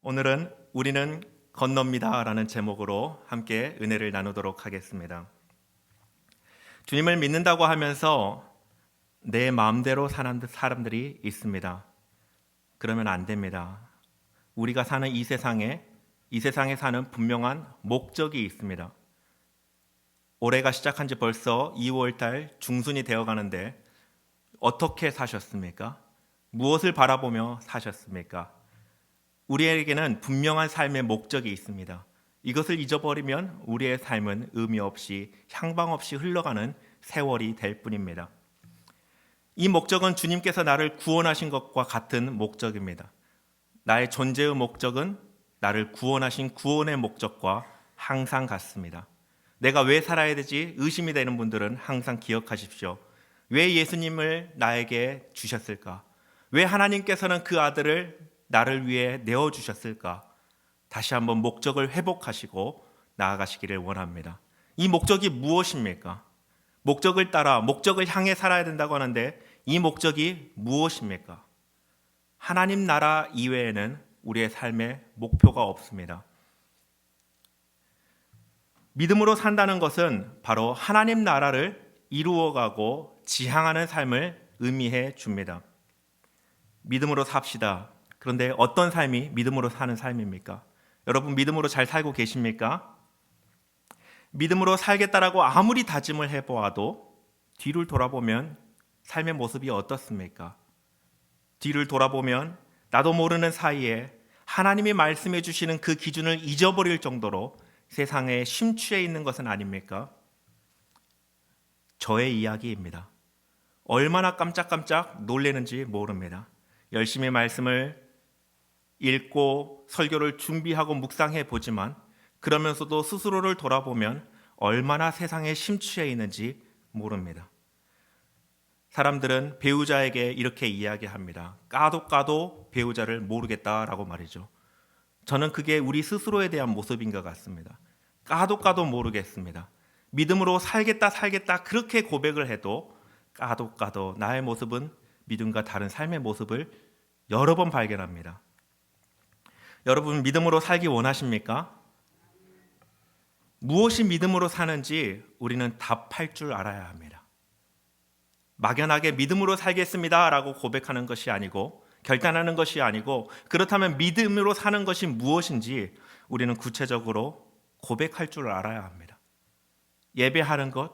오늘은 우리는 건넙니다 라는 제목으로 함께 은혜를 나누도록 하겠습니다. 주님을 믿는다고 하면서 내 마음대로 사는 사람들이 있습니다. 그러면 안 됩니다. 우리가 사는 이 세상에 사는 분명한 목적이 있습니다. 올해가 시작한 지 벌써 2월 달 중순이 되어 가는데 어떻게 사셨습니까? 무엇을 바라보며 사셨습니까? 우리에게는 분명한 삶의 목적이 있습니다. 이것을 잊어버리면 우리의 삶은 의미 없이 향방 없이 흘러가는 세월이 될 뿐입니다. 이 목적은 주님께서 나를 구원하신 것과 같은 목적입니다. 나의 존재의 목적은 나를 구원하신 구원의 목적과 항상 같습니다. 내가 왜 살아야 되지? 의심이 되는 분들은 항상 기억하십시오. 왜 예수님을 나에게 주셨을까? 왜 하나님께서는 그 아들을 나를 위해 내어주셨을까? 다시 한번 목적을 회복하시고 나아가시기를 원합니다. 이 목적이 무엇입니까? 목적을 따라 목적을 향해 살아야 된다고 하는데 이 목적이 무엇입니까? 하나님 나라 이외에는 우리의 삶에 목표가 없습니다. 믿음으로 산다는 것은 바로 하나님 나라를 이루어가고 지향하는 삶을 의미해 줍니다. 믿음으로 삽시다. 그런데 어떤 삶이 믿음으로 사는 삶입니까? 여러분 믿음으로 잘 살고 계십니까? 믿음으로 살겠다라고 아무리 다짐을 해보아도 뒤를 돌아보면 삶의 모습이 어떻습니까? 뒤를 돌아보면 나도 모르는 사이에 하나님이 말씀해 주시는 그 기준을 잊어버릴 정도로 세상에 심취해 있는 것은 아닙니까? 저의 이야기입니다. 얼마나 깜짝깜짝 놀라는지 모릅니다. 열심히 말씀을 읽고 설교를 준비하고 묵상해 보지만 그러면서도 스스로를 돌아보면 얼마나 세상에 심취해 있는지 모릅니다. 사람들은 배우자에게 이렇게 이야기합니다. 까도 배우자를 모르겠다라고 말이죠. 저는 그게 우리 스스로에 대한 모습인 것 같습니다. 까도 모르겠습니다. 믿음으로 살겠다 그렇게 고백을 해도 까도 나의 모습은 믿음과 다른 삶의 모습을 여러 번 발견합니다. 여러분 믿음으로 살기 원하십니까? 무엇이 믿음으로 사는지 우리는 답할 줄 알아야 합니다. 막연하게 믿음으로 살겠습니다 라고 고백하는 것이 아니고 결단하는 것이 아니고 그렇다면 믿음으로 사는 것이 무엇인지 우리는 구체적으로 고백할 줄 알아야 합니다. 예배하는 것,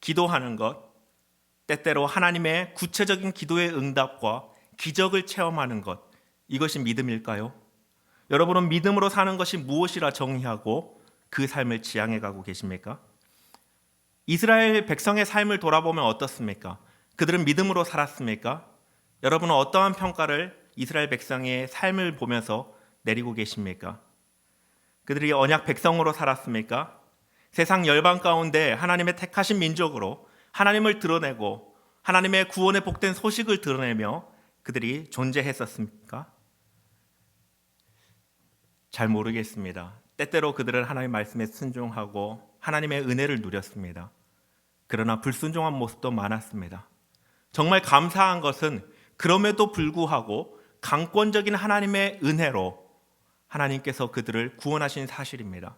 기도하는 것, 때때로 하나님의 구체적인 기도의 응답과 기적을 체험하는 것, 이것이 믿음일까요? 여러분은 믿음으로 사는 것이 무엇이라 정의하고 그 삶을 지향해 가고 계십니까? 이스라엘 백성의 삶을 돌아보면 어떻습니까? 그들은 믿음으로 살았습니까? 여러분은 어떠한 평가를 이스라엘 백성의 삶을 보면서 내리고 계십니까? 그들이 언약 백성으로 살았습니까? 세상 열방 가운데 하나님의 택하신 민족으로 하나님을 드러내고 하나님의 구원의 복된 소식을 드러내며 그들이 존재했었습니까? 잘 모르겠습니다. 때때로 그들은 하나님의 말씀에 순종하고 하나님의 은혜를 누렸습니다. 그러나 불순종한 모습도 많았습니다. 정말 감사한 것은 그럼에도 불구하고 강권적인 하나님의 은혜로 하나님께서 그들을 구원하신 사실입니다.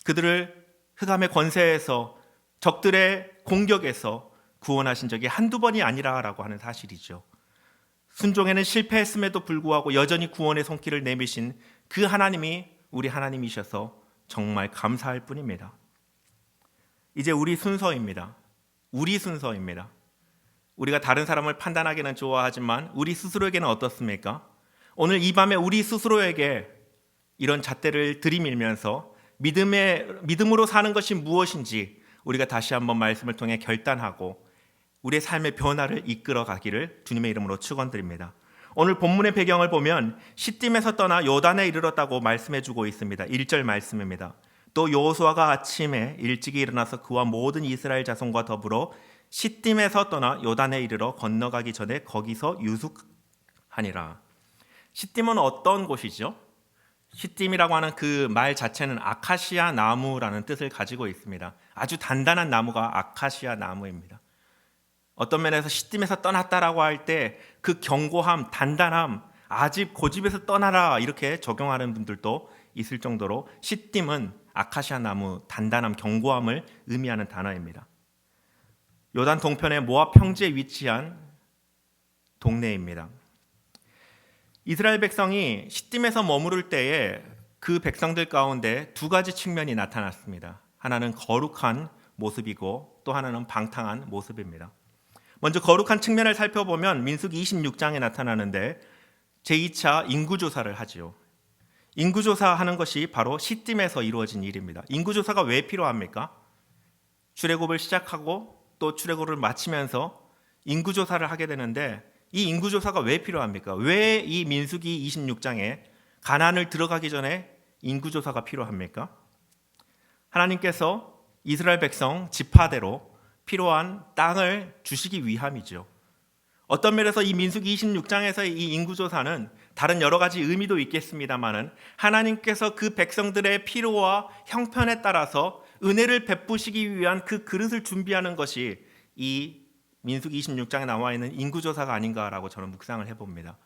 그들을 흑암의 권세에서 적들의 공격에서 구원하신 적이 한두 번이 아니라라고 하는 사실이죠. 순종에는 실패했음에도 불구하고 여전히 구원의 손길을 내미신 그 하나님이 우리 하나님이셔서 정말 감사할 뿐입니다. 이제 우리 순서입니다. 우리가 다른 사람을 판단하기는 좋아하지만 우리 스스로에게는 어떻습니까? 오늘 이 밤에 우리 스스로에게 이런 잣대를 들이밀면서 믿음으로 사는 것이 무엇인지 우리가 다시 한번 말씀을 통해 결단하고 우리의 삶의 변화를 이끌어 가기를 주님의 이름으로 축원드립니다. 오늘 본문의 배경을 보면 시딤에서 떠나 요단에 이르렀다고 말씀해주고 있습니다. 1절 말씀입니다. 또 여호수아가 아침에 일찍이 일어나서 그와 모든 이스라엘 자손과 더불어 시딤에서 떠나 요단에 이르러 건너가기 전에 거기서 유숙하니라. 시딤은 어떤 곳이죠? 시딤이라고 하는 그 말 자체는 아카시아 나무라는 뜻을 가지고 있습니다. 아주 단단한 나무가 아카시아 나무입니다. 어떤 면에서 시딤에서 떠났다라고 할 때 그 견고함, 단단함, 아집 고집에서 떠나라 이렇게 적용하는 분들도 있을 정도로 시딤은 아카시아 나무 단단함, 견고함을 의미하는 단어입니다. 요단 동편의 모압 평지에 위치한 동네입니다. 이스라엘 백성이 시딤에서 머무를 때에 그 백성들 가운데 두 가지 측면이 나타났습니다. 하나는 거룩한 모습이고 또 하나는 방탕한 모습입니다. 먼저 거룩한 측면을 살펴보면 민수기 26장에 나타나는데 제2차 인구조사를 하지요. 인구조사하는 것이 바로 시딤에서 이루어진 일입니다. 인구조사가 왜 필요합니까? 출애굽을 시작하고 또 출애굽을 마치면서 인구조사를 하게 되는데 이 인구조사가 왜 필요합니까? 왜 이 민수기 26장에 가나안을 들어가기 전에 인구조사가 필요합니까? 하나님께서 이스라엘 백성 지파대로 필요한 땅을 주시기 위함이죠. 어떤 면에서 이 민수기 26장에서의 이 인구조사는 다른 여러 가지 의미도 있겠습니다만은 하나님께서 그 백성들의 필요와 형편에 따라서 은혜를 베푸시기 위한 그 그릇을 준비하는 것이 이 민수기 26장에 나와 있는 인구조사가 아닌가라고 저는 묵상을 해봅니다.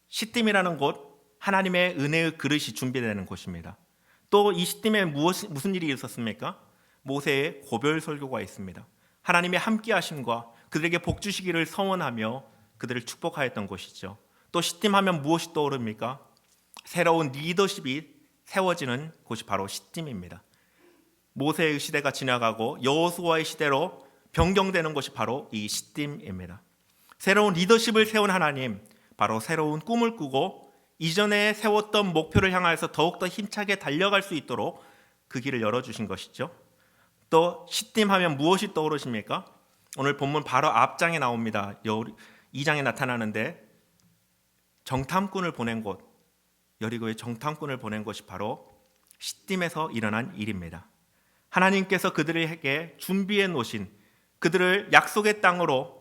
시딤이라는 곳, 하나님의 은혜의 그릇이 준비되는 곳입니다. 또 이 시딤에 무슨 일이 있었습니까? 모세의 고별 설교가 있습니다. 하나님의 함께 하심과 그들에게 복 주시기를 서원하며 그들을 축복하였던 곳이죠. 또 시딤하면 무엇이 떠오릅니까? 새로운 리더십이 세워지는 곳이 바로 시딤입니다. 모세의 시대가 지나가고 여호수아의 시대로 변경되는 것이 바로 이 시딤입니다. 새로운 리더십을 세운 하나님, 바로 새로운 꿈을 꾸고 이전에 세웠던 목표를 향하여서 더욱더 힘차게 달려갈 수 있도록 그 길을 열어주신 것이죠. 또 시딤하면 무엇이 떠오르십니까? 오늘 본문 바로 앞장에 나옵니다. 2장에 나타나는데 정탐꾼을 보낸 곳, 여리고의 정탐꾼을 보낸 것이 바로 시딤에서 일어난 일입니다. 하나님께서 그들에게 준비해 놓으신 그들을 약속의 땅으로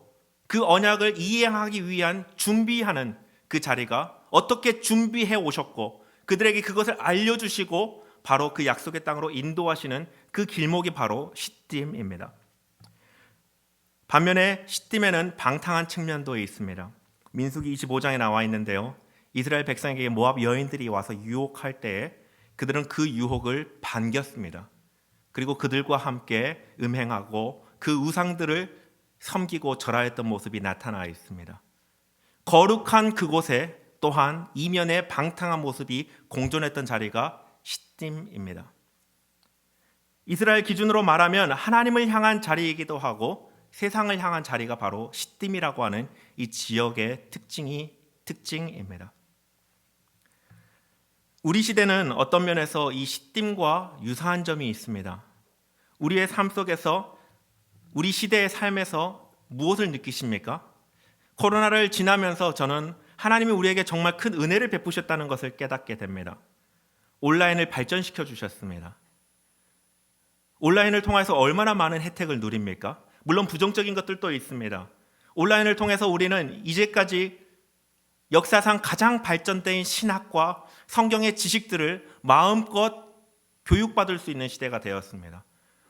그 언약을 이행하기 위한 준비하는 그 자리가 어떻게 준비해 오셨고 그들에게 그것을 알려주시고 바로 그 약속의 땅으로 인도하시는 그 길목이 바로 시딤입니다. 반면에 시딤에는 방탕한 측면도 있습니다. 민수기 25장에 나와 있는데요. 이스라엘 백성에게 모압 여인들이 와서 유혹할 때에 그들은 그 유혹을 반겼습니다. 그리고 그들과 함께 음행하고 그 우상들을 섬기고 절하였던 모습이 나타나 있습니다. 거룩한 그곳에 또한 이면의 방탕한 모습이 공존했던 자리가 시딤입니다. 이스라엘 기준으로 말하면 하나님을 향한 자리이기도 하고 세상을 향한 자리가 바로 시딤이라고 하는 이 지역의 특징입니다. 우리 시대는 어떤 면에서 이 시딤과 유사한 점이 있습니다. 우리의 삶 속에서 우리 시대의 삶에서 무엇을 느끼십니까? 코로나를 지나면서 저는 하나님이 우리에게 정말 큰 은혜를 베푸셨다는 것을 깨닫게 됩니다. 온라인을 발전시켜 주셨습니다. 온라인을 통해서 얼마나 많은 혜택을 누립니까? 물론 부정적인 것들도 있습니다. 온라인을 통해서 우리는 이제까지 역사상 가장 발전된 신학과 성경의 지식들을 마음껏 교육받을 수 있는 시대가 되었습니다.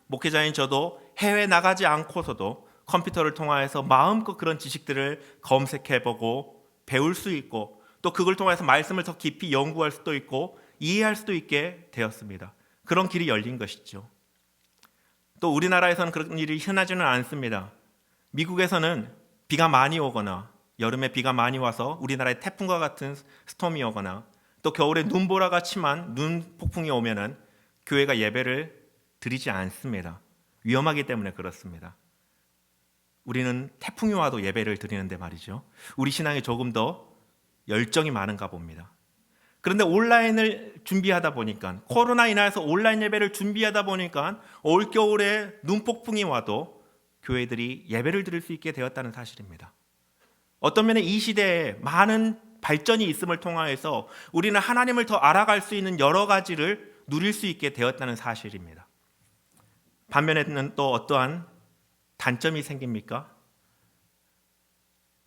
목회자인 저도 해외 나가지 않고서도 컴퓨터를 통해서 마음껏 그런 지식들을 검색해보고 배울 수 있고 또 그걸 통해서 말씀을 더 깊이 연구할 수도 있고 이해할 수도 있게 되었습니다. 그런 길이 열린 것이죠. 또 우리나라에서는 그런 일이 흔하지는 않습니다. 미국에서는 비가 많이 오거나 여름에 비가 많이 와서 우리나라에 태풍과 같은 스톰이 오거나 또 겨울에 눈보라가 심한 눈 폭풍이 오면은 교회가 예배를 드리지 않습니다. 위험하기 때문에 그렇습니다. 우리는 태풍이 와도 예배를 드리는데 말이죠. 우리 신앙이 조금 더 열정이 많은가 봅니다. 그런데 온라인을 준비하다 보니까 코로나 인하여서 온라인 예배를 준비하다 보니까 올겨울에 눈폭풍이 와도 교회들이 예배를 드릴 수 있게 되었다는 사실입니다. 어떤 면에 이 시대에 많은 발전이 있음을 통하여서 우리는 하나님을 더 알아갈 수 있는 여러 가지를 누릴 수 있게 되었다는 사실입니다. 반면에는 또 어떠한 단점이 생깁니까?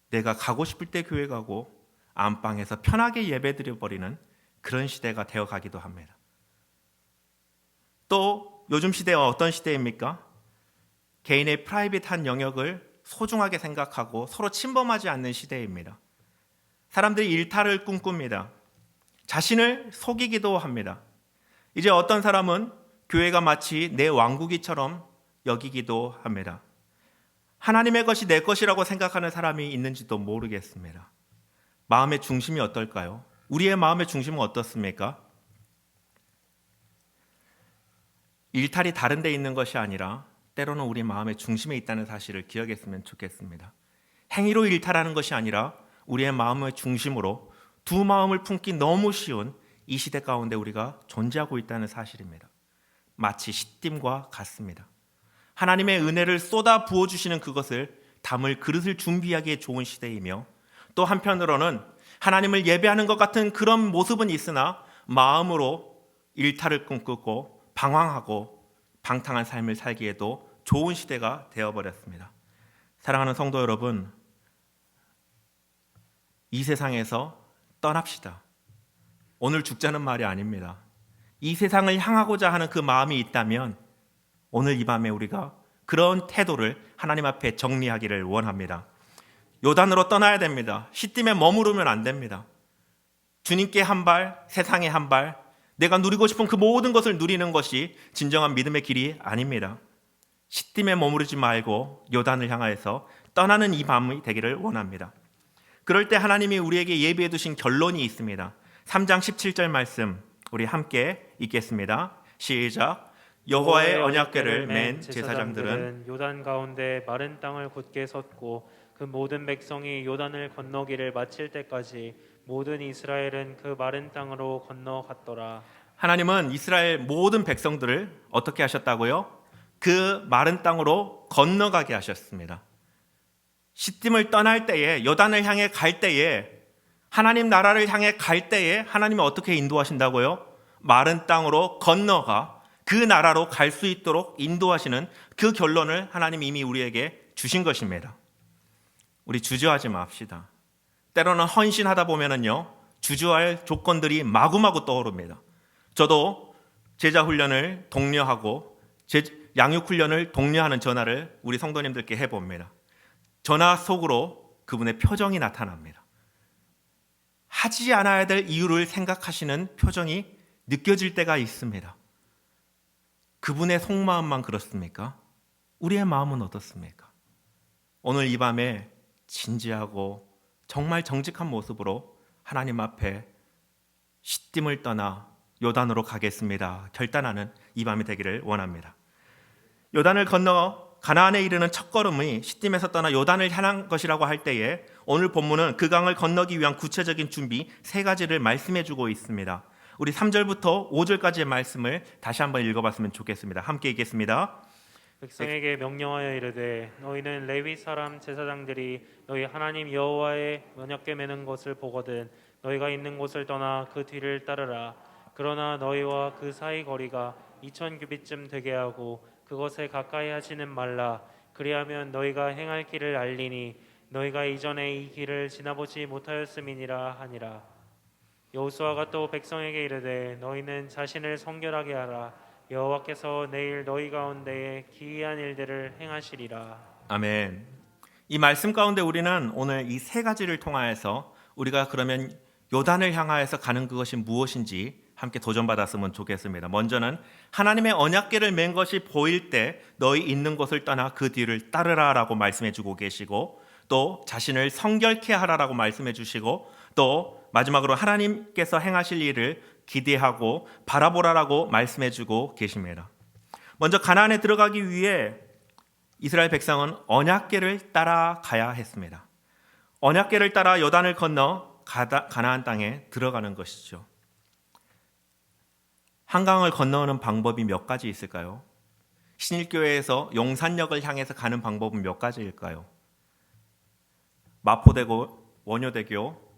내가 가고 싶을 때 교회 가고 안방에서 편하게 예배드려버리는 그런 시대가 되어가기도 합니다. 또 요즘 시대가 어떤 시대입니까? 개인의 프라이빗한 영역을 소중하게 생각하고 서로 침범하지 않는 시대입니다. 사람들이 일탈을 꿈꿉니다. 자신을 속이기도 합니다. 이제 어떤 사람은 교회가 마치 내 왕국이처럼 여기기도 합니다. 하나님의 것이 내 것이라고 생각하는 사람이 있는지도 모르겠습니다. 마음의 중심이 어떨까요? 우리의 마음의 중심은 어떻습니까? 일탈이 다른 데 있는 것이 아니라 때로는 우리 마음의 중심에 있다는 사실을 기억했으면 좋겠습니다. 행위로 일탈하는 것이 아니라 우리의 마음의 중심으로 두 마음을 품기 너무 쉬운 이 시대 가운데 우리가 존재하고 있다는 사실입니다. 마치 시딤과 같습니다. 하나님의 은혜를 쏟아 부어주시는 그것을 담을 그릇을 준비하기에 좋은 시대이며 또 한편으로는 하나님을 예배하는 것 같은 그런 모습은 있으나 마음으로 일탈을 꿈꾸고 방황하고 방탕한 삶을 살기에도 좋은 시대가 되어버렸습니다. 사랑하는 성도 여러분, 이 세상에서 떠납시다. 오늘 죽자는 말이 아닙니다. 이 세상을 향하고자 하는 그 마음이 있다면 오늘 이 밤에 우리가 그런 태도를 하나님 앞에 정리하기를 원합니다. 요단으로 떠나야 됩니다. 시딤에 머무르면 안 됩니다. 주님께 한 발, 세상에 한 발, 내가 누리고 싶은 그 모든 것을 누리는 것이 진정한 믿음의 길이 아닙니다. 시딤에 머무르지 말고 요단을 향하여서 떠나는 이 밤이 되기를 원합니다. 그럴 때 하나님이 우리에게 예비해 두신 결론이 있습니다. 3장 17절 말씀 우리 함께 읽겠습니다. 시작. 여호와의 언약궤를 맨 제사장들은 요단 가운데 마른 땅을 굳게 섰고 그 모든 백성이 요단을 건너기를 마칠 때까지 모든 이스라엘은 그 마른 땅으로 건너갔더라. 하나님은 이스라엘 모든 백성들을 어떻게 하셨다고요? 그 마른 땅으로 건너가게 하셨습니다. 시딤을 떠날 때에, 요단을 향해 갈 때에, 하나님 나라를 향해 갈 때에 하나님은 어떻게 인도하신다고요? 마른 땅으로 건너가 그 나라로 갈 수 있도록 인도하시는 그 결론을 하나님 이미 우리에게 주신 것입니다. 우리 주저하지 맙시다. 때로는 헌신하다 보면은요, 주저할 조건들이 마구마구 떠오릅니다. 저도 제자 훈련을 독려하고 양육 훈련을 독려하는 전화를 우리 성도님들께 해봅니다. 전화 속으로 그분의 표정이 나타납니다. 하지 않아야 될 이유를 생각하시는 표정이 느껴질 때가 있습니다. 그분의 속마음만 그렇습니까? 우리의 마음은 어떻습니까? 오늘 이 밤에 진지하고 정말 정직한 모습으로 하나님 앞에 시딤을 떠나 요단으로 가겠습니다. 결단하는 이 밤이 되기를 원합니다. 요단을 건너 가나안에 이르는 첫걸음이 시딤에서 떠나 요단을 향한 것이라고 할 때에 오늘 본문은 그 강을 건너기 위한 구체적인 준비 3가지를 말씀해 주고 있습니다. 우리 3절부터 5절까지의 말씀을 다시 한번 읽어봤으면 좋겠습니다. 함께 읽겠습니다. 백성에게 명령하여 이르되 너희는 레위 사람 제사장들이 너희 하나님 여호와의 언약궤 매는 것을 보거든 너희가 있는 곳을 떠나 그 뒤를 따르라. 그러나 너희와 그 사이 거리가 2000규빗쯤 되게 하고 그것에 가까이 하지는 말라. 그리하면 너희가 행할 길을 알리니 너희가 이전에 이 길을 지나보지 못하였음이니라 하니라. 여호수아가 또 백성에게 이르되 너희는 자신을 성결하게 하라. 여호와께서 내일 너희 가운데에 기이한 일들을 행하시리라. 아멘. 이 말씀 가운데 우리는 오늘 이 3가지를 통하여서 우리가 그러면 요단을 향하여서 가는 그것이 무엇인지 함께 도전받았으면 좋겠습니다. 먼저는 하나님의 언약궤를 맨 것이 보일 때 너희 있는 곳을 떠나 그 뒤를 따르라라고 말씀해 주고 계시고 또 자신을 성결케 하라라고 말씀해 주시고 또 마지막으로 하나님께서 행하실 일을 기대하고 바라보라라고 말씀해 주고 계십니다. 먼저 가나안에 들어가기 위해 이스라엘 백성은 언약궤를 따라가야 했습니다. 언약궤를 따라 요단을 건너 가나안 땅에 들어가는 것이죠. 한강을 건너는 방법이 몇 가지 있을까요? 신일교회에서 용산역을 향해서 가는 방법은 몇 가지일까요? 마포대교, 원효대교,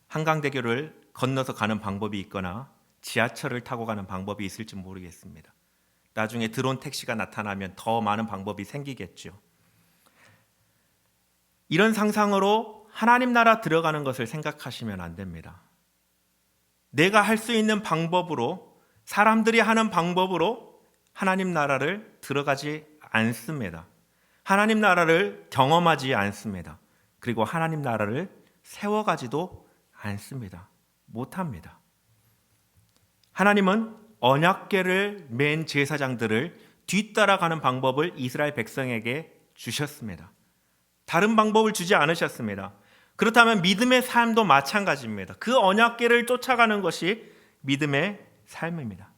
한강대교를 건너서 가는 방법이 있거나 지하철을 타고 가는 방법이 있을지 모르겠습니다. 나중에 드론 택시가 나타나면 더 많은 방법이 생기겠죠. 이런 상상으로 하나님 나라 들어가는 것을 생각하시면 안 됩니다. 내가 할 수 있는 방법으로, 사람들이 하는 방법으로 하나님 나라를 들어가지 않습니다. 하나님 나라를 경험하지 않습니다. 그리고 하나님 나라를 세워가지도 않습니다. 못합니다. 하나님은 언약궤를 맨 제사장들을 뒤따라가는 방법을 이스라엘 백성에게 주셨습니다. 다른 방법을 주지 않으셨습니다. 그렇다면 믿음의 삶도 마찬가지입니다. 그 언약궤를 쫓아가는 것이 믿음의 삶입니다.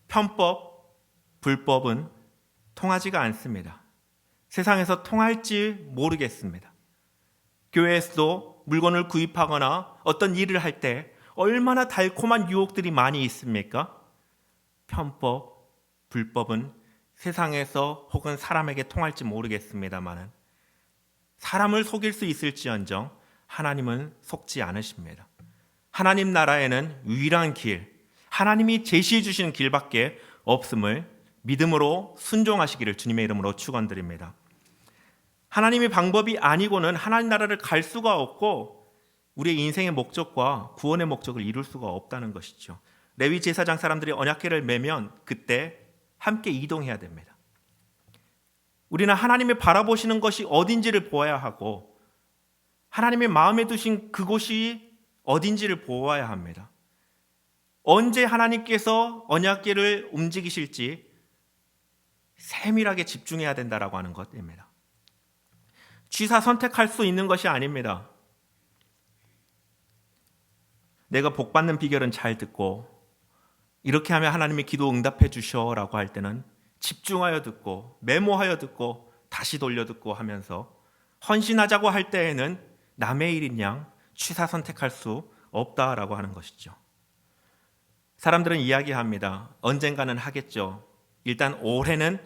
편법, 불법은 통하지가 않습니다. 세상에서 통할지 모르겠습니다. 교회에서도 물건을 구입하거나 어떤 일을 할 때 얼마나 달콤한 유혹들이 많이 있습니까? 편법, 불법은 세상에서 혹은 사람에게 통할지 모르겠습니다만은 사람을 속일 수 있을지언정 하나님은 속지 않으십니다. 하나님 나라에는 유일한 길, 하나님이 제시해 주시는 길밖에 없음을 믿음으로 순종하시기를 주님의 이름으로 축원드립니다. 하나님의 방법이 아니고는 하나님 나라를 갈 수가 없고 우리의 인생의 목적과 구원의 목적을 이룰 수가 없다는 것이죠. 레위 제사장 사람들이 언약궤를 메면 그때 함께 이동해야 됩니다. 우리는 하나님이 바라보시는 것이 어딘지를 보아야 하고 하나님의 마음에 두신 그곳이 어딘지를 보아야 합니다. 언제 하나님께서 언약궤를 움직이실지 세밀하게 집중해야 된다라고 하는 것입니다. 취사 선택할 수 있는 것이 아닙니다. 내가 복 받는 비결은 잘 듣고 이렇게 하면 하나님이 기도 응답해 주셔라고 할 때는 집중하여 듣고 메모하여 듣고 다시 돌려 듣고 하면서 헌신하자고 할 때에는 남의 일인 양 취사 선택할 수 없다라고 하는 것이죠. 사람들은 이야기합니다. 언젠가는 하겠죠. 일단 올해는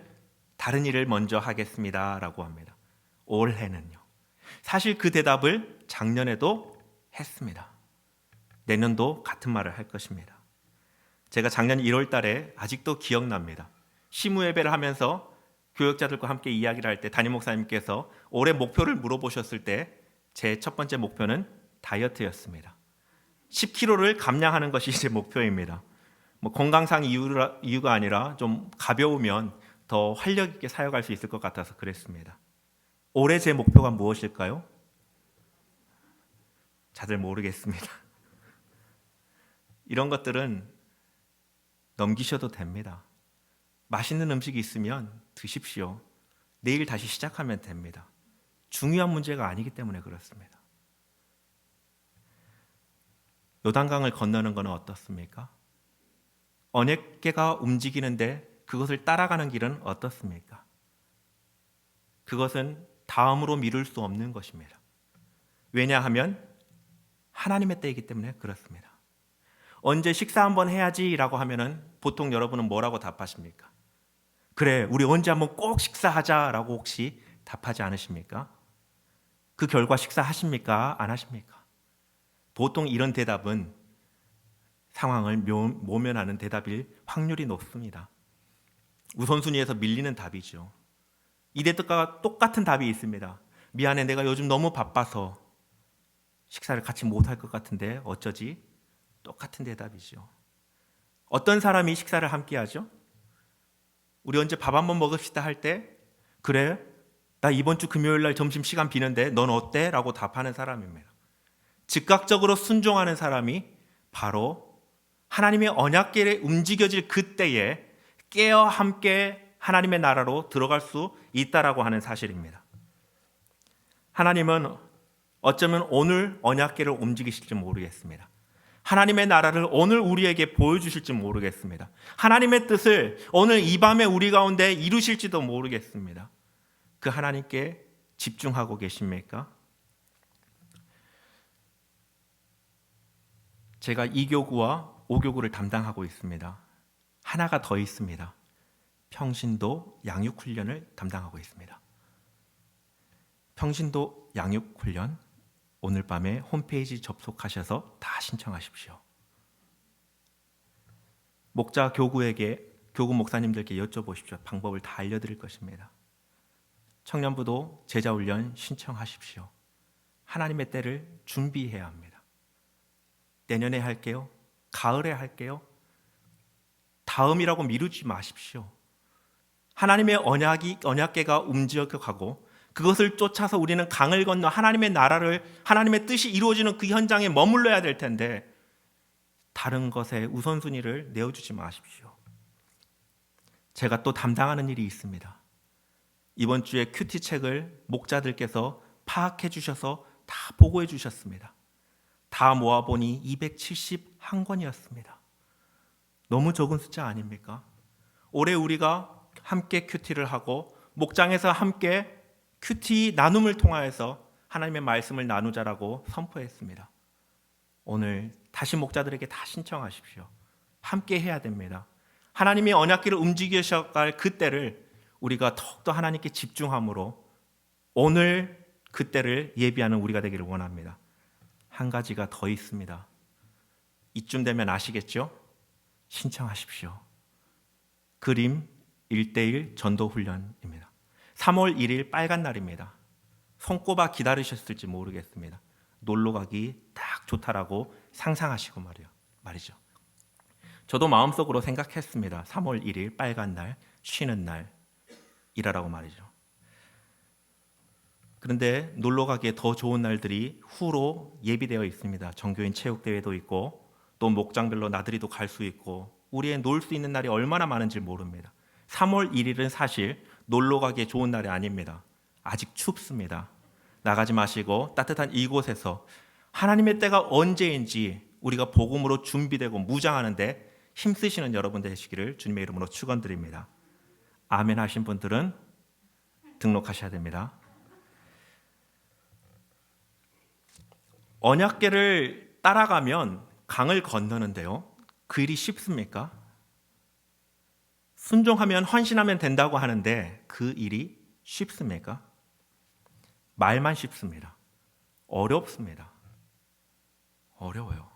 다른 일을 먼저 하겠습니다라고 합니다. 올해는요. 사실 그 대답을 작년에도 했습니다. 내년도 같은 말을 할 것입니다. 제가 작년 1월 달에 아직도 기억납니다. 시무 예배를 하면서 교역자들과 함께 이야기를 할 때 담임 목사님께서 올해 목표를 물어보셨을 때 제 첫 번째 목표는 다이어트였습니다. 10kg를 감량하는 것이 제 목표입니다. 건강상 이유가 아니라 좀 가벼우면 더 활력 있게 사역할 수 있을 것 같아서 그랬습니다. 올해 제 목표가 무엇일까요? 다들 모르겠습니다. 이런 것들은 넘기셔도 됩니다. 맛있는 음식이 있으면 드십시오. 내일 다시 시작하면 됩니다. 중요한 문제가 아니기 때문에 그렇습니다. 요단강을 건너는 것은 어떻습니까? 언약궤가 움직이는데 그것을 따라가는 길은 어떻습니까? 그것은 다음으로 미룰 수 없는 것입니다. 왜냐하면 하나님의 때이기 때문에 그렇습니다. 언제 식사 한번 해야지라고 하면은 보통 여러분은 뭐라고 답하십니까? 그래, 우리 언제 한번 꼭 식사하자라고 혹시 답하지 않으십니까? 그 결과 식사하십니까? 안 하십니까? 보통 이런 대답은 상황을 모면하는 대답일 확률이 높습니다. 우선순위에서 밀리는 답이죠. 이 대답과 똑같은 답이 있습니다. 미안해, 내가 요즘 너무 바빠서 식사를 같이 못할 것 같은데 어쩌지? 똑같은 대답이죠. 어떤 사람이 식사를 함께 하죠? 우리 언제 밥 한번 먹읍시다 할 때 그래? 나 이번 주 금요일 날 점심시간 비는데 넌 어때? 라고 답하는 사람입니다. 즉각적으로 순종하는 사람이 바로 하나님의 언약궤에 움직여질 그때에 깨어 함께 하나님의 나라로 들어갈 수 있다라고 하는 사실입니다. 하나님은 어쩌면 오늘 언약궤를 움직이실지 모르겠습니다. 하나님의 나라를 오늘 우리에게 보여주실지 모르겠습니다. 하나님의 뜻을 오늘 이 밤에 우리 가운데 이루실지도 모르겠습니다. 그 하나님께 집중하고 계십니까? 제가 2교구와 5교구를 담당하고 있습니다. 하나가 더 있습니다. 평신도 양육훈련을 담당하고 있습니다. 평신도 양육훈련 오늘 밤에 홈페이지 접속하셔서 다 신청하십시오. 목자 교구 목사님들께 여쭤보십시오. 방법을 다 알려드릴 것입니다. 청년부도 제자훈련 신청하십시오. 하나님의 때를 준비해야 합니다. 내년에 할게요. 가을에 할게요. 다음이라고 미루지 마십시오. 하나님의 언약궤가 움직여가고 그것을 쫓아서 우리는 강을 건너 하나님의 나라를, 하나님의 뜻이 이루어지는 그 현장에 머물러야 될 텐데 다른 것에 우선순위를 내어주지 마십시오. 제가 또 담당하는 일이 있습니다. 이번 주에 큐티 책을 목자들께서 파악해 주셔서 다 보고해 주셨습니다. 다 모아보니 271권이었습니다. 너무 적은 숫자 아닙니까? 올해 우리가 함께 큐티를 하고 목장에서 함께 큐티 나눔을 통하여서 하나님의 말씀을 나누자라고 선포했습니다. 오늘 다시 목자들에게 다 신청하십시오. 함께 해야 됩니다. 하나님이 언약궤를 움직이셔갈 그때를 우리가 더욱더 하나님께 집중함으로 오늘 그때를 예비하는 우리가 되기를 원합니다. 한 가지가 더 있습니다. 이쯤 되면 아시겠죠? 신청하십시오. 그림 1:1 전도훈련입니다. 3월 1일 빨간 날입니다. 손꼽아 기다리셨을지 모르겠습니다. 놀러가기 딱 좋다라고 상상하시고 말이죠. 저도 마음속으로 생각했습니다. 3월 1일 빨간 날, 쉬는 날이라고 말이죠. 그런데 놀러가기에 더 좋은 날들이 후로 예비되어 있습니다. 정교인 체육대회도 있고 또 목장별로 나들이도 갈 수 있고 우리의 놀 수 있는 날이 얼마나 많은지 모릅니다. 3월 1일은 사실 놀러가기에 좋은 날이 아닙니다. 아직 춥습니다. 나가지 마시고 따뜻한 이곳에서 하나님의 때가 언제인지 우리가 복음으로 준비되고 무장하는데 힘쓰시는 여러분 되시기를 주님의 이름으로 축원드립니다. 아멘 하신 분들은 등록하셔야 됩니다. 언약궤를 따라가면 강을 건너는데요. 그 일이 쉽습니까? 순종하면 헌신하면 된다고 하는데 그 일이 쉽습니까? 말만 쉽습니다. 어렵습니다. 어려워요.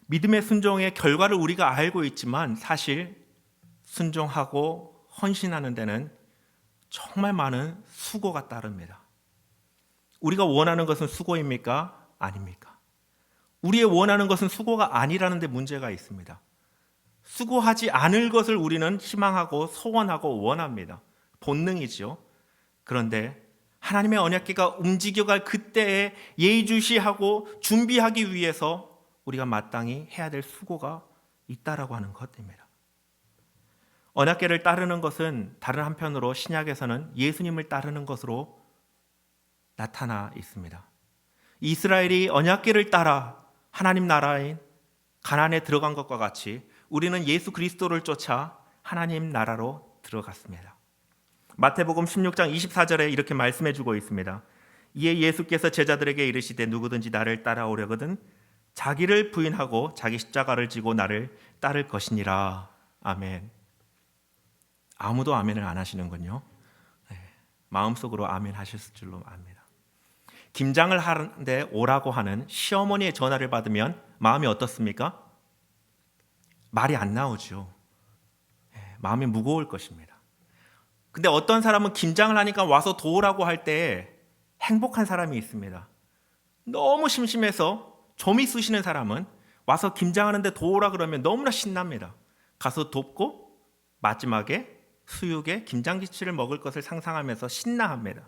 믿음의 순종의 결과를 우리가 알고 있지만 사실 순종하고 헌신하는 데는 정말 많은 수고가 따릅니다. 우리가 원하는 것은 수고입니까? 아닙니까? 우리의 원하는 것은 수고가 아니라는 데 문제가 있습니다. 수고하지 않을 것을 우리는 희망하고 소원하고 원합니다. 본능이죠. 그런데 하나님의 언약궤가 움직여갈 그때에 예의주시하고 준비하기 위해서 우리가 마땅히 해야 될 수고가 있다라고 하는 것입니다. 언약궤를 따르는 것은 다른 한편으로 신약에서는 예수님을 따르는 것으로 나타나 있습니다. 이스라엘이 언약궤를 따라 하나님 나라인 가나안에 들어간 것과 같이 우리는 예수 그리스도를 쫓아 하나님 나라로 들어갔습니다. 마태복음 16장 24절에 이렇게 말씀해 주고 있습니다. 이에 예수께서 제자들에게 이르시되 누구든지 나를 따라오려거든 자기를 부인하고 자기 십자가를 지고 나를 따를 것이니라. 아멘. 아무도 아멘을 안 하시는군요. 네, 마음속으로 아멘 하셨을 줄로 압니다. 김장을 하는데 오라고 하는 시어머니의 전화를 받으면 마음이 어떻습니까? 말이 안 나오죠. 네, 마음이 무거울 것입니다. 근데 어떤 사람은 김장을 하니까 와서 도우라고 할 때 행복한 사람이 있습니다. 너무 심심해서 좀이 쑤시는 사람은 와서 김장하는데 도우라 그러면 너무나 신납니다. 가서 돕고 마지막에 수육에 김장김치를 먹을 것을 상상하면서 신나합니다.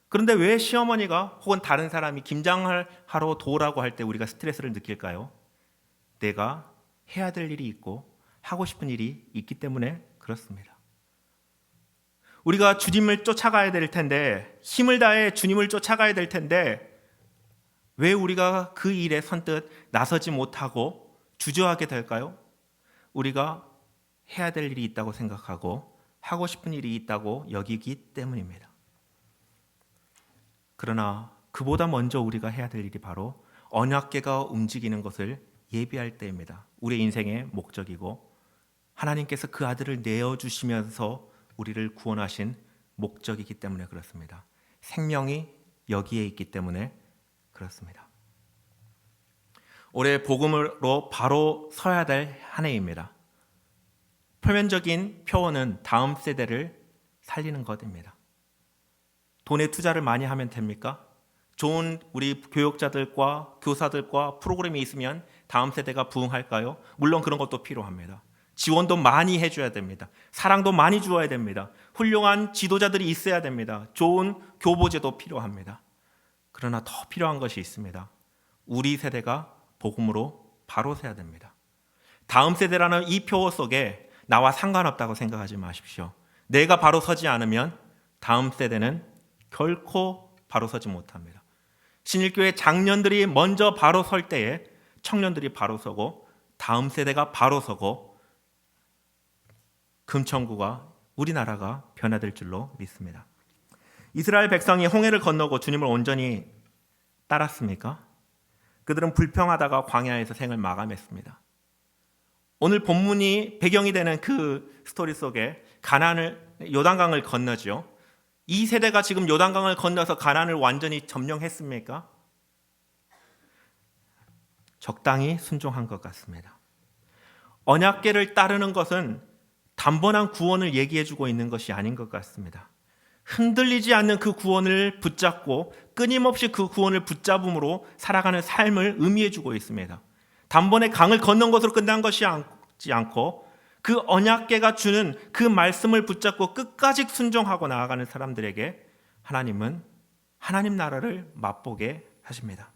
그런데 왜 시어머니가 혹은 다른 사람이 김장을 하러 도우라고 할 때 우리가 스트레스를 느낄까요? 내가 해야 될 일이 있고 하고 싶은 일이 있기 때문에 그렇습니다. 우리가 주님을 쫓아가야 될 텐데 힘을 다해 주님을 쫓아가야 될 텐데 왜 우리가 그 일에 선뜻 나서지 못하고 주저하게 될까요? 우리가 해야 될 일이 있다고 생각하고 하고 싶은 일이 있다고 여기기 때문입니다. 그러나 그보다 먼저 우리가 해야 될 일이 바로 언약궤가 움직이는 것을 예비할 때입니다. 우리의 인생의 목적이고 하나님께서 그 아들을 내어주시면서 우리를 구원하신 목적이기 때문에 그렇습니다. 생명이 여기에 있기 때문에 그렇습니다. 올해 복음으로 바로 서야 될 한 해입니다. 표면적인 표어는 다음 세대를 살리는 것입니다. 돈에 투자를 많이 하면 됩니까? 좋은 우리 교육자들과 교사들과 프로그램이 있으면 다음 세대가 부흥할까요? 물론 그런 것도 필요합니다. 지원도 많이 해줘야 됩니다. 사랑도 많이 주어야 됩니다. 훌륭한 지도자들이 있어야 됩니다. 좋은 교보제도 필요합니다. 그러나 더 필요한 것이 있습니다. 우리 세대가 복음으로 바로 서야 됩니다. 다음 세대라는 이 표 속에 나와 상관없다고 생각하지 마십시오. 내가 바로 서지 않으면 다음 세대는 결코 바로 서지 못합니다. 신일교회 장년들이 먼저 바로 설 때에 청년들이 바로 서고 다음 세대가 바로 서고 금천구가 우리나라가 변화될 줄로 믿습니다. 이스라엘 백성이 홍해를 건너고 주님을 온전히 따랐습니까? 그들은 불평하다가 광야에서 생을 마감했습니다. 오늘 본문이 배경이 되는 그 스토리 속에 요단강을 건너죠. 이 세대가 지금 요단강을 건너서 가나안을 완전히 점령했습니까? 적당히 순종한 것 같습니다. 언약궤를 따르는 것은 단번한 구원을 얘기해주고 있는 것이 아닌 것 같습니다. 흔들리지 않는 그 구원을 붙잡고 끊임없이 그 구원을 붙잡음으로 살아가는 삶을 의미해주고 있습니다. 단번에 강을 건넌 것으로 끝난 것이 않고 그 언약궤가 주는 그 말씀을 붙잡고 끝까지 순종하고 나아가는 사람들에게 하나님은 하나님 나라를 맛보게 하십니다.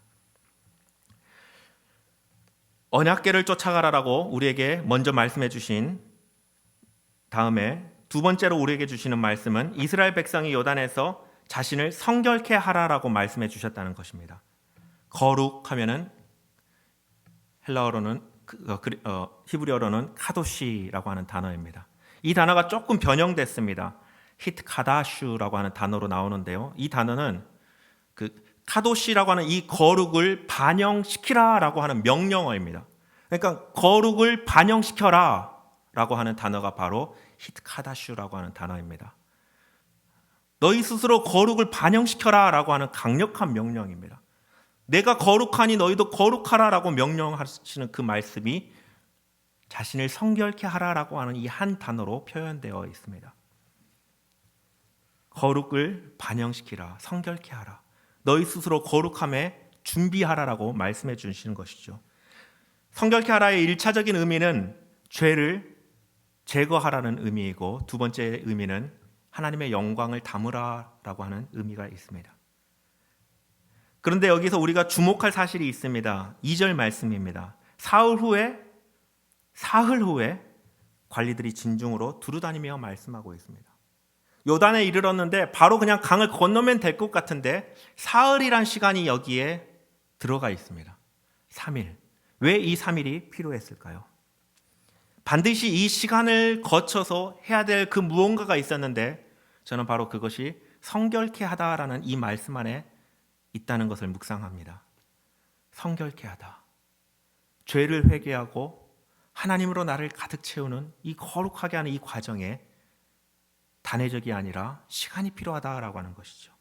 언약궤를 쫓아가라라고 우리에게 먼저 말씀해 주신 다음에 두 번째로 우리에게 주시는 말씀은 이스라엘 백성이 요단에서 자신을 성결케 하라라고 말씀해 주셨다는 것입니다. 거룩하면은 헬라어로는 히브리어로는 카도시라고 하는 단어입니다. 이 단어가 조금 변형됐습니다. 히트카다슈라고 하는 단어로 나오는데요. 이 단어는 그 카도시라고 하는 이 거룩을 반영시키라라고 하는 명령어입니다. 그러니까 거룩을 반영시켜라라고 하는 단어가 바로 히트카다슈라고 하는 단어입니다. 너희 스스로 거룩을 반영시켜라라고 하는 강력한 명령입니다. 내가 거룩하니 너희도 거룩하라라고 명령하시는 그 말씀이 자신을 성결케 하라라고 하는 이 한 단어로 표현되어 있습니다. 거룩을 반영시키라, 성결케 하라. 너희 스스로 거룩함에 준비하라라고 말씀해 주시는 것이죠. 성결케 하라의 1차적인 의미는 죄를 제거하라는 의미이고 두 번째 의미는 하나님의 영광을 담으라라고 하는 의미가 있습니다. 그런데 여기서 우리가 주목할 사실이 있습니다. 2절 말씀입니다. 사흘 후에 관리들이 진중으로 두루다니며 말씀하고 있습니다. 요단에 이르렀는데 바로 그냥 강을 건너면 될 것 같은데 사흘이란 시간이 여기에 들어가 있습니다. 3일. 왜 이 3일이 필요했을까요? 반드시 이 시간을 거쳐서 해야 될 그 무언가가 있었는데 저는 바로 그것이 성결케 하다라는 이 말씀 안에 있다는 것을 묵상합니다. 성결케 하다. 죄를 회개하고 하나님으로 나를 가득 채우는 이 거룩하게 하는 이 과정에 단회적이 아니라 시간이 필요하다라고 하는 것이죠.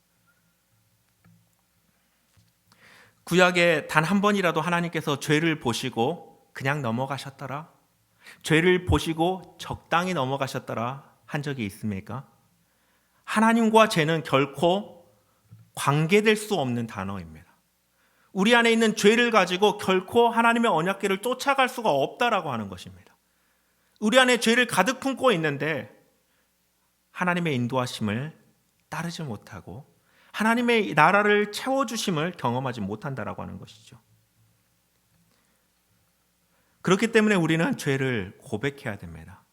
구약에 단 한 번이라도 하나님께서 죄를 보시고 그냥 넘어가셨더라, 죄를 보시고 적당히 넘어가셨더라 한 적이 있습니까? 하나님과 죄는 결코 관계될 수 없는 단어입니다. 우리 안에 있는 죄를 가지고 결코 하나님의 언약궤를 쫓아갈 수가 없다라고 하는 것입니다. 우리 안에 죄를 가득 품고 있는데 하나님의 인도하심을 따르지 못하고 하나님의 나라를 채워주심을 경험하지 못한다라고 하는 것이죠. 그렇기 때문에 우리는 죄를 고백해야 됩니다.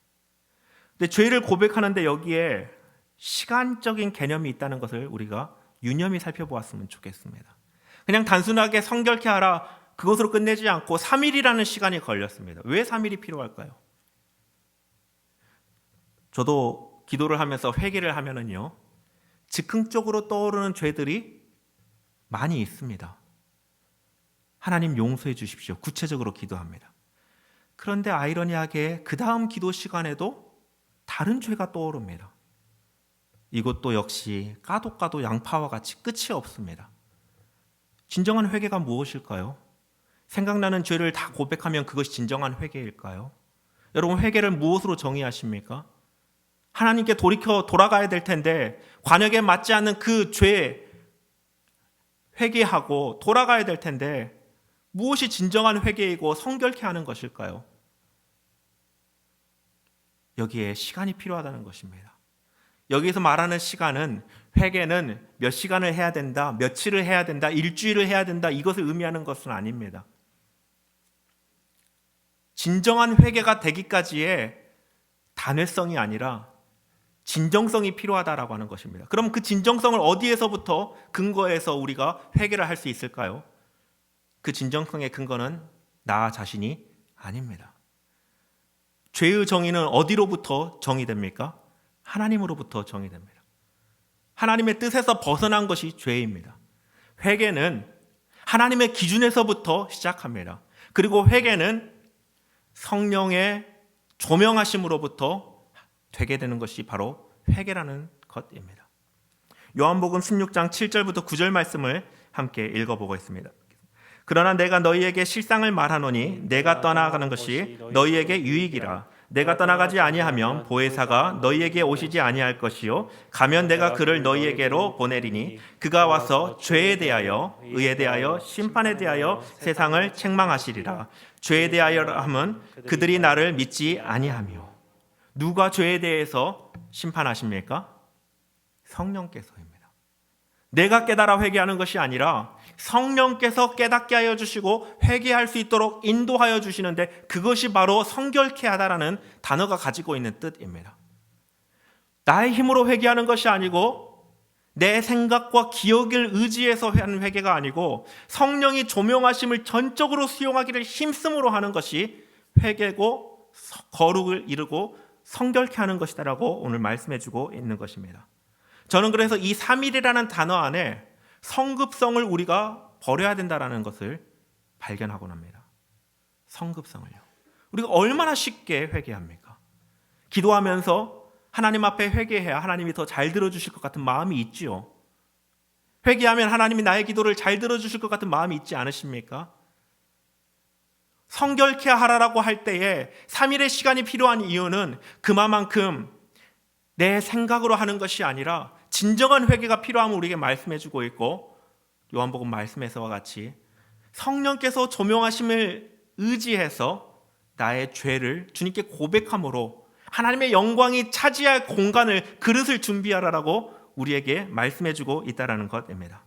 근데 죄를 고백하는데 여기에 시간적인 개념이 있다는 것을 우리가 유념히 살펴보았으면 좋겠습니다. 그냥 단순하게 성결케 하라 그것으로 끝내지 않고 3일이라는 시간이 걸렸습니다. 왜 3일이 필요할까요? 저도 기도를 하면서 회개를 하면은요, 즉흥적으로 떠오르는 죄들이 많이 있습니다. 하나님 용서해 주십시오. 구체적으로 기도합니다. 그런데 아이러니하게 그 다음 기도 시간에도 다른 죄가 떠오릅니다. 이것도 역시 까도 양파와 같이 끝이 없습니다. 진정한 회개가 무엇일까요? 생각나는 죄를 다 고백하면 그것이 진정한 회개일까요? 여러분, 회개를 무엇으로 정의하십니까? 하나님께 돌아가야 될 텐데 관역에 맞지 않는 그 죄 회개하고 돌아가야 될 텐데 무엇이 진정한 회개이고 성결케 하는 것일까요? 여기에 시간이 필요하다는 것입니다. 여기서 말하는 시간은, 회개는 몇 시간을 해야 된다, 며칠을 해야 된다, 일주일을 해야 된다, 이것을 의미하는 것은 아닙니다. 진정한 회개가 되기까지의 단회성이 아니라 진정성이 필요하다라고 하는 것입니다. 그럼 그 진정성을 어디에서부터 근거해서 우리가 회개를 할 수 있을까요? 그 진정성의 근거는 나 자신이 아닙니다. 죄의 정의는 어디로부터 정의됩니까? 하나님으로부터 정의됩니다. 하나님의 뜻에서 벗어난 것이 죄입니다. 회개는 하나님의 기준에서부터 시작합니다. 그리고 회개는 성령의 조명하심으로부터 되게 되는 것이 바로 회개라는 것입니다. 요한복음 16장 7절부터 9절 말씀을 함께 읽어보겠습니다. 그러나 내가 너희에게 실상을 말하노니 내가 떠나가는 것이 너희에게 유익이라. 내가 떠나가지 아니하면 보혜사가 너희에게 오시지 아니할 것이요 가면 내가 그를 너희에게로 보내리니 그가 와서 죄에 대하여 의에 대하여 심판에 대하여 세상을 책망하시리라. 죄에 대하여 하면 그들이 나를 믿지 아니하며. 누가 죄에 대해서 심판하십니까? 성령께서입니다. 내가 깨달아 회개하는 것이 아니라 성령께서 깨닫게 하여 주시고 회개할 수 있도록 인도하여 주시는데, 그것이 바로 성결케 하다라는 단어가 가지고 있는 뜻입니다. 나의 힘으로 회개하는 것이 아니고 내 생각과 기억을 의지해서 하는 회개가 아니고 성령이 조명하심을 전적으로 수용하기를 힘쓰므로 하는 것이 회개고 거룩을 이루고 성결케 하는 것이다라고 오늘 말씀해주고 있는 것입니다. 저는 그래서 이 3일이라는 단어 안에 성급성을 우리가 버려야 된다라는 것을 발견하곤 합니다. 성급성을요. 우리가 얼마나 쉽게 회개합니까? 기도하면서 하나님 앞에 회개해야 하나님이 더 잘 들어주실 것 같은 마음이 있지요. 회개하면 하나님이 나의 기도를 잘 들어주실 것 같은 마음이 있지 않으십니까? 성결케 하라라고 할 때에 3일의 시간이 필요한 이유는 그만큼 내 생각으로 하는 것이 아니라 진정한 회개가 필요함을 우리에게 말씀해주고 있고, 요한복음 말씀에서와 같이 성령께서 조명하심을 의지해서 나의 죄를 주님께 고백함으로 하나님의 영광이 차지할 공간을, 그릇을 준비하라라고 우리에게 말씀해주고 있다는 것입니다.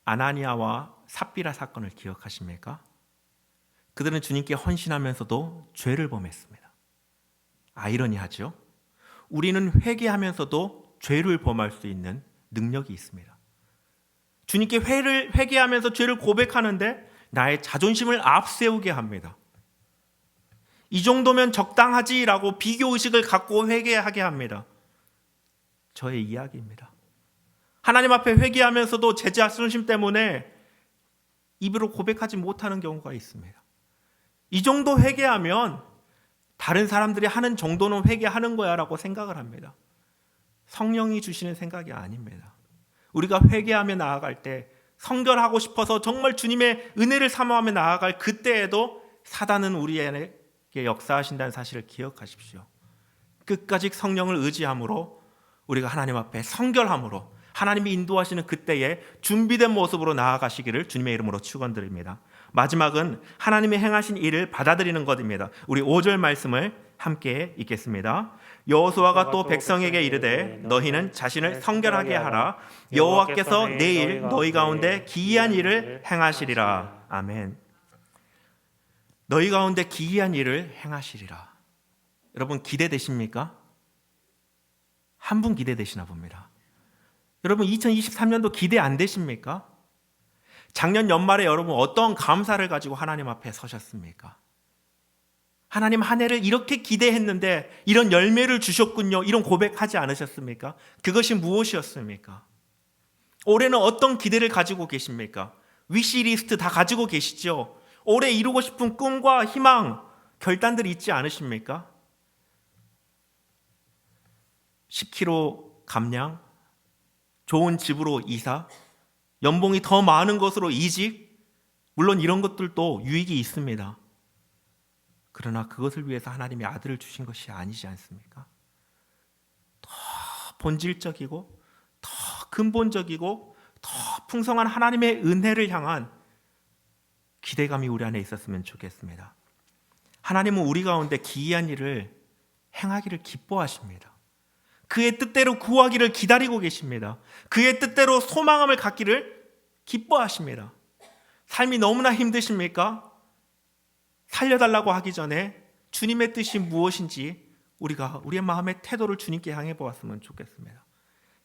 아나니아와 삽비라 사건을 기억하십니까? 그들은 주님께 헌신하면서도 죄를 범했습니다. 아이러니하죠? 우리는 회개하면서도 죄를 범할 수 있는 능력이 있습니다. 주님께 회개하면서 죄를 고백하는데 나의 자존심을 앞세우게 합니다. 이 정도면 적당하지라고 비교의식을 갖고 회개하게 합니다. 저의 이야기입니다. 하나님 앞에 회개하면서도 제 자존심 때문에 입으로 고백하지 못하는 경우가 있습니다. 이 정도 회개하면 다른 사람들이 하는 정도는 회개하는 거야 라고 생각을 합니다. 성령이 주시는 생각이 아닙니다. 우리가 회개하며 나아갈 때, 성결하고 싶어서 정말 주님의 은혜를 사모하며 나아갈 그때에도 사단은 우리에게 역사하신다는 사실을 기억하십시오. 끝까지 성령을 의지함으로 우리가 하나님 앞에 성결함으로 하나님이 인도하시는 그때에 준비된 모습으로 나아가시기를 주님의 이름으로 축원드립니다. 마지막은 하나님이 행하신 일을 받아들이는 것입니다. 우리 5절 말씀을 함께 읽겠습니다. 여호수아가 또 백성에게 이르되 너희는 자신을 성결하게 하라. 여호와께서 내일 너희 가운데 기이한 일을 행하시리라. 아멘. 너희 가운데 기이한 일을 행하시리라. 여러분 기대되십니까? 한 분 기대되시나 봅니다. 여러분 2023년도 기대 안 되십니까? 작년 연말에 여러분 어떤 감사를 가지고 하나님 앞에 서셨습니까? 하나님 한 해를 이렇게 기대했는데 이런 열매를 주셨군요. 이런 고백하지 않으셨습니까? 그것이 무엇이었습니까? 올해는 어떤 기대를 가지고 계십니까? 위시리스트 다 가지고 계시죠? 올해 이루고 싶은 꿈과 희망, 결단들이 있지 않으십니까? 10kg 감량, 좋은 집으로 이사, 연봉이 더 많은 것으로 이직, 물론 이런 것들도 유익이 있습니다. 그러나 그것을 위해서 하나님이 아들을 주신 것이 아니지 않습니까? 더 본질적이고 더 근본적이고 더 풍성한 하나님의 은혜를 향한 기대감이 우리 안에 있었으면 좋겠습니다. 하나님은 우리 가운데 기이한 일을 행하기를 기뻐하십니다. 그의 뜻대로 구하기를 기다리고 계십니다. 그의 뜻대로 소망함을 갖기를 기뻐하십니다. 삶이 너무나 힘드십니까? 살려달라고 하기 전에 주님의 뜻이 무엇인지 우리가 우리의 마음의 태도를 주님께 향해 보았으면 좋겠습니다.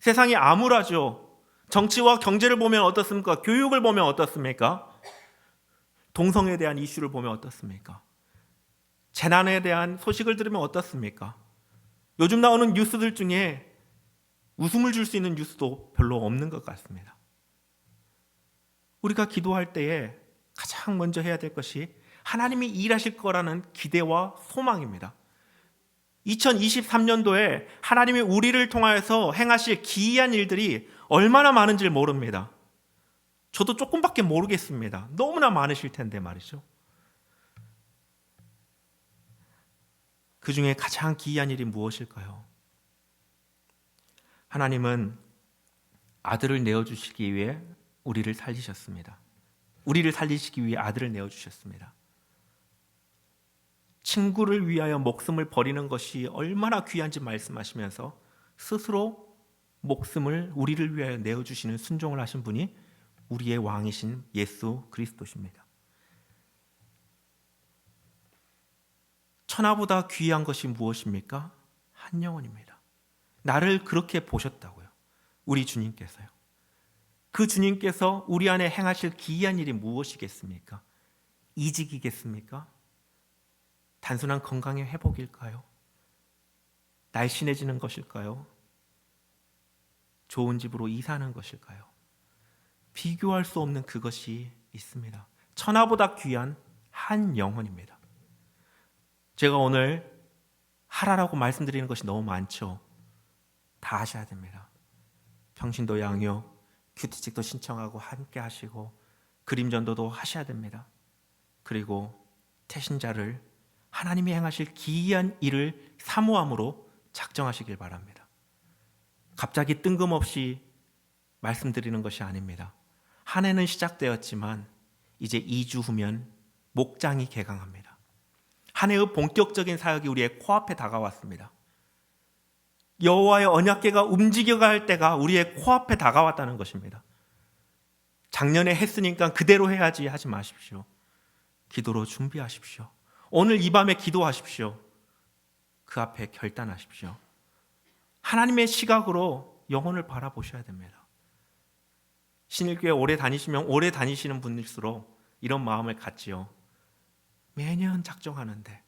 세상이 암울하죠. 정치와 경제를 보면 어떻습니까? 교육을 보면 어떻습니까? 동성애에 대한 이슈를 보면 어떻습니까? 재난에 대한 소식을 들으면 어떻습니까? 요즘 나오는 뉴스들 중에 웃음을 줄 수 있는 뉴스도 별로 없는 것 같습니다. 우리가 기도할 때에 가장 먼저 해야 될 것이 하나님이 일하실 거라는 기대와 소망입니다. 2023년도에 하나님이 우리를 통하여서 행하실 기이한 일들이 얼마나 많은지 모릅니다. 저도 조금밖에 모르겠습니다. 너무나 많으실 텐데 말이죠. 그 중에 가장 기이한 일이 무엇일까요? 하나님은 아들을 내어주시기 위해 우리를 살리셨습니다. 우리를 살리시기 위해 아들을 내어주셨습니다. 친구를 위하여 목숨을 버리는 것이 얼마나 귀한지 말씀하시면서 스스로 목숨을 우리를 위하여 내어주시는 순종을 하신 분이 우리의 왕이신 예수 그리스도십니다. 천하보다 귀한 것이 무엇입니까? 한 영혼입니다. 나를 그렇게 보셨다고요. 우리 주님께서요. 그 주님께서 우리 안에 행하실 기이한 일이 무엇이겠습니까? 이직이겠습니까? 단순한 건강의 회복일까요? 날씬해지는 것일까요? 좋은 집으로 이사하는 것일까요? 비교할 수 없는 그것이 있습니다. 천하보다 귀한 한 영혼입니다. 제가 오늘 하라라고 말씀드리는 것이 너무 많죠. 다 하셔야 됩니다. 평신도 양육, 큐티책도 신청하고 함께 하시고 그림전도도 하셔야 됩니다. 그리고 태신자를 하나님이 행하실 기이한 일을 사모함으로 작정하시길 바랍니다. 갑자기 뜬금없이 말씀드리는 것이 아닙니다. 한 해는 시작되었지만 이제 2주 후면 목장이 개강합니다. 한 해의 본격적인 사역이 우리의 코앞에 다가왔습니다. 여호와의 언약궤가 움직여갈 때가 우리의 코앞에 다가왔다는 것입니다. 작년에 했으니까 그대로 해야지 하지 마십시오. 기도로 준비하십시오. 오늘 이 밤에 기도하십시오. 그 앞에 결단하십시오. 하나님의 시각으로 영혼을 바라보셔야 됩니다. 신일교회 오래 다니시면 오래 다니시는 분일수록 이런 마음을 갖지요. 매년 작정하는데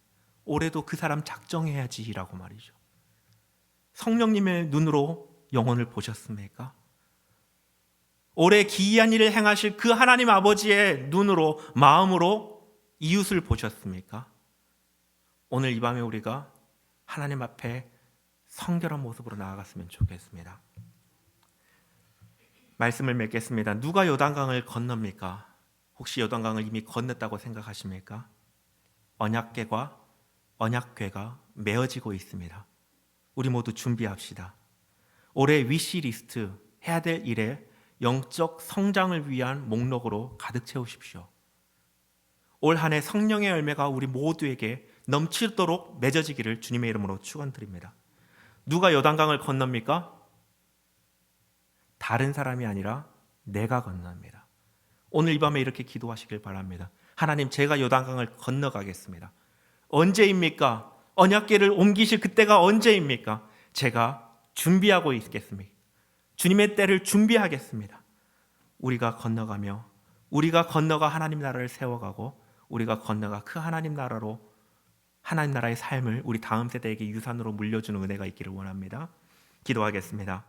올해도 그 사람 작정해야지라고 말이죠. 성령님의 눈으로 영혼을 보셨습니까? 올해 기이한 일을 행하실 그 하나님 아버지의 눈으로, 마음으로 이웃을 보셨습니까? 오늘 이 밤에 우리가 하나님 앞에 성결한 모습으로 나아갔으면 좋겠습니다. 말씀을 맺겠습니다. 누가 요단강을 건넙니까? 혹시 요단강을 이미 건넜다고 생각하십니까? 언약궤가 메어지고 있습니다. 우리 모두 준비합시다. 올해 위시리스트 해야 될 일에 영적 성장을 위한 목록으로 가득 채우십시오. 올 한 해 성령의 열매가 우리 모두에게 넘치도록 맺어지기를 주님의 이름으로 축원드립니다. 누가 요단강을 건넙니까? 다른 사람이 아니라 내가 건넙니다. 오늘 이 밤에 이렇게 기도하시길 바랍니다. 하나님, 제가 요단강을 건너가겠습니다. 언제입니까? 언약궤를 옮기실 그때가 언제입니까? 제가 준비하고 있겠습니다. 주님의 때를 준비하겠습니다. 우리가 건너가 하나님 나라를 세워가고 우리가 건너가 그 하나님 나라의 삶을 우리 다음 세대에게 유산으로 물려주는 은혜가 있기를 원합니다. 기도하겠습니다.